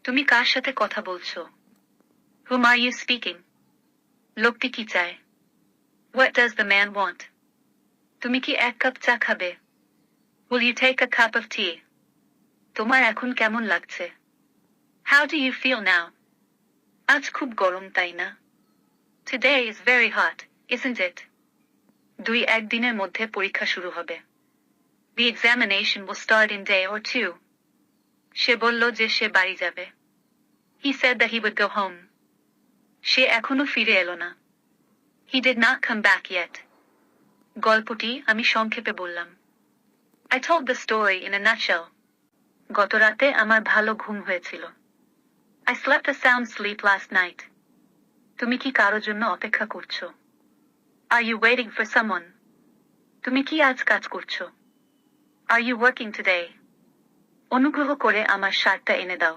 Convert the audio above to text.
তুমি কার সাথে কথা বলছো? Whom are you speaking? লোকটি কি চায়? What does the man want? তুমি কি এক কাপ চা খাবে? Will you take a cup of tea? তোমার এখন কেমন লাগছে? How do you feel now? আজ খুব গরম তাই না? Today is very hot, isn't it? 2-1 দিনের মধ্যে পরীক্ষা শুরু হবে। The examination will start in day or two. সে বলল যে সে বাড়ি যাবে। He said that he would go home. সে এখনো ফিরে এলো না। He did not come back yet. গল্পটি আমি সংক্ষেপে বললাম। I told the story in a nutshell. গত রাতে আমার ভালো ঘুম হয়েছিল। I slept a sound sleep last night. তুমি কি কারো জন্য অপেক্ষা করছো? Are you waiting for someone? তুমি কি আজ কাজ করছো? Are you working today? অনুগ্রহ করে আমার শার্টটা এনে দাও।